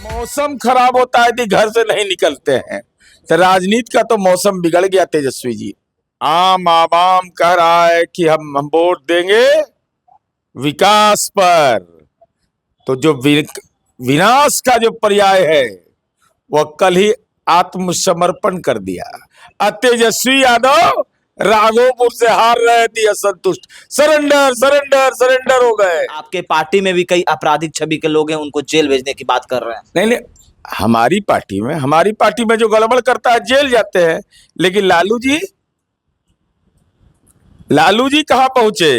मौसम खराब होता है कि घर से नहीं निकलते हैं। तो राजनीति का तो मौसम बिगड़ गया तेजस्वी जी। आम आवाम कह रहा है कि हम वोट देंगे विकास पर, तो जो विनाश का जो पर्याय है वह कल ही आत्मसमर्पण कर दिया। तेजस्वी यादव राघोपुर से हार रहे थे, असंतुष्ट, सरेंडर सरेंडर सरेंडर हो गए। आपके पार्टी में भी कई आपराधिक छवि के लोग हैं, उनको जेल भेजने की बात कर रहे हैं। नहीं नहीं, हमारी पार्टी में जो गड़बड़ करता है जेल जाते हैं, लेकिन लालू जी कहाँ पहुंचे?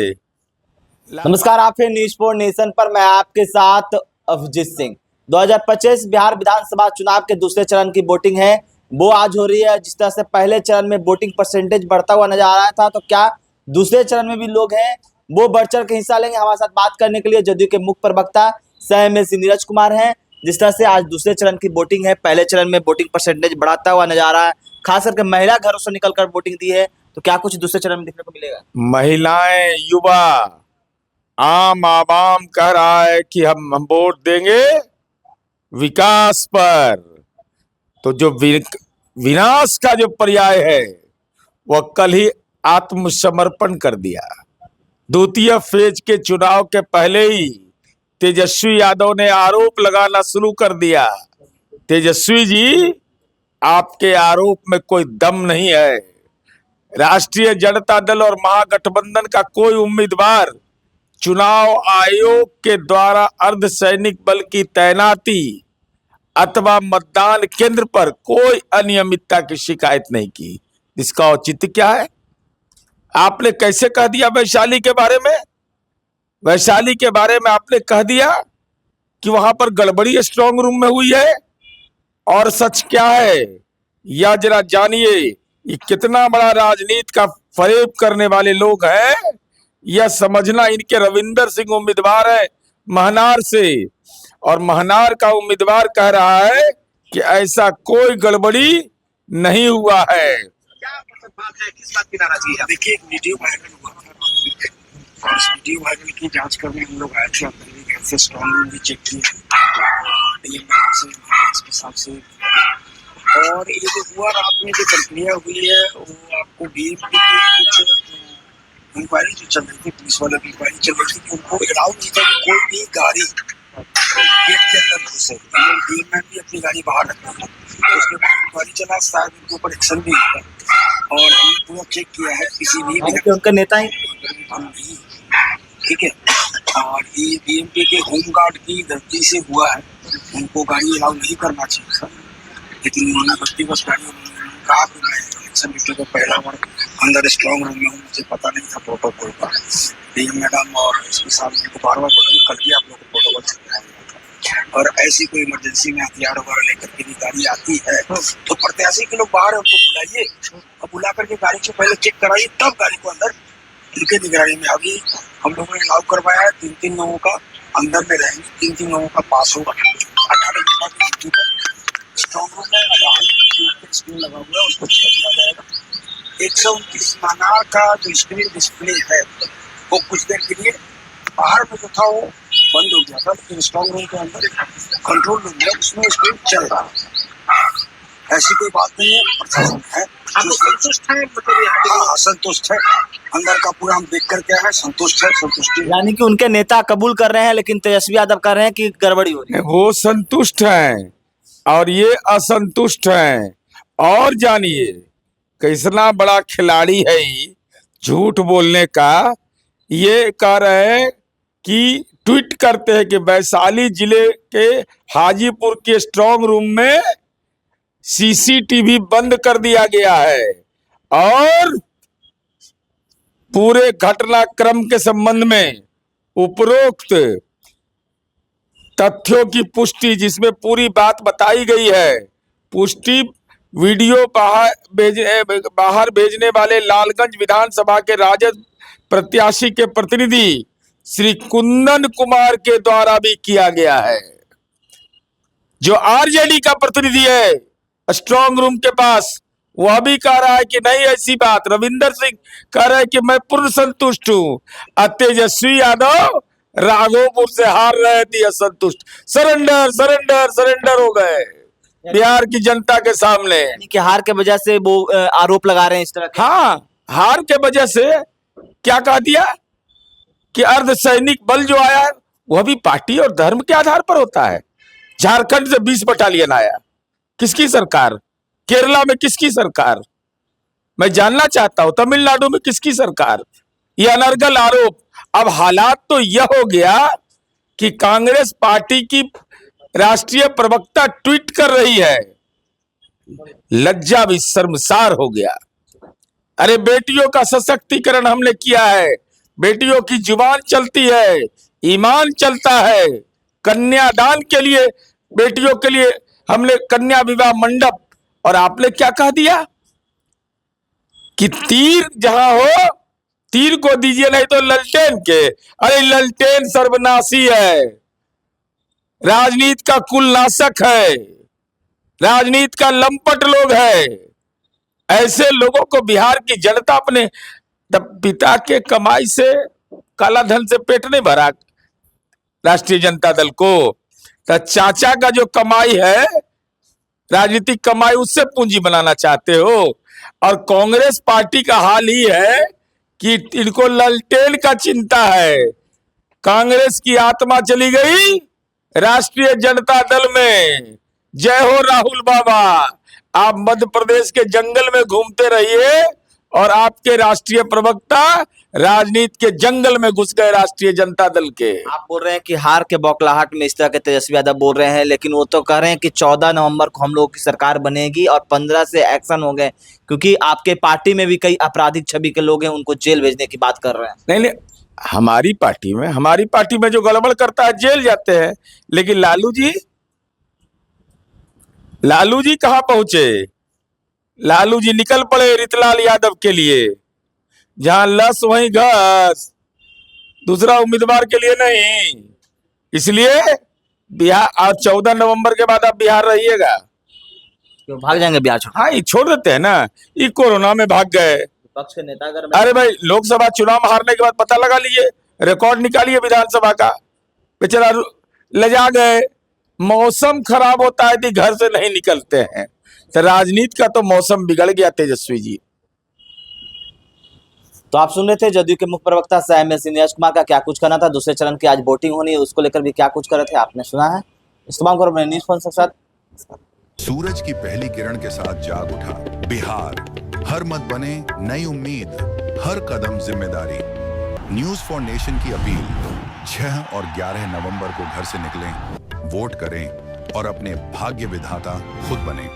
नमस्कार, आप हैं न्यूज़ फॉर नेशन पर। मैं आपके साथ अभिजीत सिंह। 2025 बिहार विधानसभा चुनाव के दूसरे चरण की वोटिंग है, वो आज हो रही है। जिस तरह से पहले चरण में वोटिंग परसेंटेज बढ़ता हुआ नजर आ रहा था, तो क्या दूसरे चरण में भी लोग हैं वो बढ़ चढ़ के हिस्सा लेंगे? हमारे साथ बात करने के लिए जदयू के मुख्य प्रवक्ता सह एमएलसी नीरज कुमार हैं। जिस तरह से आज दूसरे चरण की वोटिंग है, पहले चरण में वोटिंग परसेंटेज बढ़ाता हुआ नजर आ रहा है, खास करके महिला घरों से निकलकर वोटिंग दी है, तो क्या कुछ दूसरे चरण में देखने को मिलेगा? महिलाएं, युवा, आम आवाम कह रहा है कि हम वोट देंगे विकास पर, तो जो विनाश का जो पर्याय है वह कल ही आत्मसमर्पण कर दिया। द्वितीय फेज के चुनाव के पहले ही तेजस्वी यादव ने आरोप लगाना शुरू कर दिया। तेजस्वी जी, आपके आरोप में कोई दम नहीं है। राष्ट्रीय जनता दल और महागठबंधन का कोई उम्मीदवार चुनाव आयोग के द्वारा अर्धसैनिक बल की तैनाती अथवा मतदान केंद्र पर कोई अनियमितता की शिकायत नहीं की। इसका औचित्य क्या है? आपने कैसे कह दिया वैशाली के बारे में? वैशाली के बारे में आपने कह दिया कि वहां पर गड़बड़ी स्ट्रांग रूम में हुई है, और सच क्या है या जरा जानिए। ये कितना बड़ा राजनीति का फरेब करने वाले लोग हैं, यह समझना। इनके रविंदर सिंह उम्मीदवार है महनार से, और महनार का उम्मीदवार कह रहा है कि ऐसा कोई गड़बड़ी नहीं हुआ है। क्या मतलब बात है, किस बात की नाराजगी है? देखिए, एक वीडियो वायरल हुआ था और उस वीडियो वायरल की जांच करने हम लोग आए थे। अपने घर से स्ट्रॉन्ग रूम भी चेक किया इसके हिसाब से, और ये जो हुआ रात में जो प्रक्रिया हुई है वो आपको बीएमपी की कुछ इंक्वायरी जो चल रही थी, पुलिस वालों की इंक्वायरी चल रही थी कि उनको अलाउ नहीं था कि कोई भी गाड़ी गेट के अंदर घुसे। डीएम भी अपनी गाड़ी बाहर रखती है, तो उसके बाद इंक्वायरी चला, शायद उनके ऊपर एक्शन भी हुआ और हमने पूरा चेक किया है। किसी भी उनका नेता ही नहीं, ठीक है। और ये बीएमपी के होमगार्ड की गलती से हुआ है, उनको गाड़ी अलाउ नहीं करना चाहिए था, लेकिन उन्होंने व्यक्तिगत गाड़ी कहा कि मैं इलेक्शन ड्यूटी को पहला बार अंदर स्ट्रॉन्ग रूम में हूँ, मुझे पता नहीं था प्रोटोकॉल का। डीएम मैडम और इसके साथ को बार बार बोला कल भी आप लोग को प्रोटोकॉल समझाया गया था, और ऐसी कोई इमरजेंसी में हथियार वगैरह लेकर के भी गाड़ी आती है तो प्रत्याशी के लोग बाहर उनको बुलाइए और बुला करके गाड़ी को पहले चेक कराइए, तब गाड़ी को अंदर उनके निगरानी में। अभी हम लोगों ने अलाउ करवाया है, 3-3 लोगों का अंदर में रहेंगे, 3-3 लोगों का पास होगा। 18 स्ट्रॉन्ग रूम में स्क्रीन लगा हुआ है, उसको चेक किया जाएगा। 129 माना का जो स्क्रीन डिस्प्ले है वो कुछ देर के लिए बाहर में जो था वो बंद हो गया था, लेकिन स्ट्रॉन्ग रूम के अंदर कंट्रोल रूम है, उसमें स्क्रीन चल रहा है। ऐसी कोई बात नहीं है, प्रशासन है संतुष्ट है, मतलब असंतुष्ट है। अंदर का पूरा हम देख करके आए, संतुष्ट है, संतुष्टि। यानी कि उनके नेता कबूल कर रहे हैं, लेकिन तेजस्वी यादव कह रहे हैं कि गड़बड़ी हो रही है। वो संतुष्ट हैं और ये असंतुष्ट हैं। और जानिए कितना बड़ा खिलाड़ी है ये झूठ बोलने का। ये कह रहे हैं कि ट्वीट करते हैं कि वैशाली जिले के हाजीपुर के स्ट्रांग रूम में सीसीटीवी बंद कर दिया गया है, और पूरे घटनाक्रम के संबंध में उपरोक्त तथ्यों की पुष्टि, जिसमें पूरी बात बताई गई है, पुष्टि वीडियो बाहर भेजने वाले लालगंज विधानसभा के राजद प्रत्याशी के प्रतिनिधि श्री कुंदन कुमार के द्वारा भी किया गया है। जो आरजेडी का प्रतिनिधि है स्ट्रांग रूम के पास, वह भी कह रहा है कि नहीं ऐसी बात। रविंदर सिंह कह रहे हैं कि मैं पूर्ण संतुष्ट हूं। तेजस्वी यादव राघोपुर से हार रहे थे असंतुष्ट, सरेंडर सरेंडर सरेंडर हो गए बिहार की जनता के सामने। यानी कि हार के वजह से वो आरोप लगा रहे हैं इस तरह के। हाँ, हार के वजह से क्या कह दिया कि अर्धसैनिक बल जो आया वह भी पार्टी और धर्म के आधार पर होता है। झारखंड से 20 बटालियन आया, किसकी सरकार? केरला में किसकी सरकार? मैं जानना चाहता हूं तमिलनाडु में किसकी सरकार? ये अनर्गल आरोप। अब हालात तो यह हो गया कि कांग्रेस पार्टी की राष्ट्रीय प्रवक्ता ट्वीट कर रही है, लज्जा भी शर्मसार हो गया। अरे बेटियों का सशक्तिकरण हमने किया है, बेटियों की जुबान चलती है, ईमान चलता है, कन्यादान के लिए बेटियों के लिए हमने कन्या विवाह मंडप, और आपने क्या कह दिया कि तीर जहां हो तीर को दीजिए नहीं तो ललटेन के। अरे ललटेन सर्वनाशी है, राजनीति का कुलनाशक है, राजनीति का लंपट लोग है। ऐसे लोगों को बिहार की जनता अपने पिता के कमाई से, काला धन से पेट नहीं भरा राष्ट्रीय जनता दल को, तो चाचा का जो कमाई है, राजनीतिक कमाई, उससे पूंजी बनाना चाहते हो। और कांग्रेस पार्टी का हाल ही है कि इनको ललटेन का चिंता है। कांग्रेस की आत्मा चली गई राष्ट्रीय जनता दल में। जय हो राहुल बाबा, आप मध्य प्रदेश के जंगल में घूमते रहिए और आपके राष्ट्रीय प्रवक्ता राजनीति के जंगल में घुस गए राष्ट्रीय जनता दल के। आप बोल रहे हैं कि हार के बौखलाहट में इस तरह के तेजस्वी यादव बोल रहे हैं, लेकिन वो तो कह रहे हैं कि 14 नवंबर को हम लोगों की सरकार बनेगी और 15 से एक्शन हो गए, क्योंकि आपके पार्टी में भी कई आपराधिक छवि के लोग हैं, उनको जेल भेजने की बात कर रहे हैं। नहीं नहीं, हमारी पार्टी में जो गड़बड़ करता है जेल जाते हैं, लेकिन लालू जी कहां पहुंचे? लालू जी निकल पड़े रितलाल यादव के लिए, जहां लस वहीं घस, दूसरा उम्मीदवार के लिए नहीं। इसलिए बिहार आज 14 नवंबर के बाद आप बिहार रहिएगा। क्यों भाग जाएंगे बिहार छोड़? हाँ, ये छोड़ देते हैं ना, ये कोरोना में भाग गए। विपक्ष के नेता अगर अरे भाई, लोकसभा चुनाव हारने के बाद पता लगा लीजिए, रिकॉर्ड निकालिए विधानसभा का, बेचारा लजा गए। मौसम खराब होता है तो घर से नहीं निकलते हैं, तो राजनीति का तो मौसम बिगड़ गया तेजस्वी जी। तो आप सुन रहे थे जदयू के मुख्य प्रवक्ता एमएलसी नीरज कुमार का क्या कुछ कहना था। दूसरे चरण की आज वोटिंग होनी है, उसको लेकर भी क्या कुछ कर रहे थे आपने सुना है। इस तमाम को अपने न्यूज़ फोन के साथ। सूरज की पहली किरण के साथ जाग उठा बिहार, हर मत बने नई उम्मीद, हर कदम जिम्मेदारी। न्यूज़ फॉर नेशन की अपील, 6 और 11 नवंबर को घर से निकलें, वोट करें और अपने भाग्य विधाता खुद बने।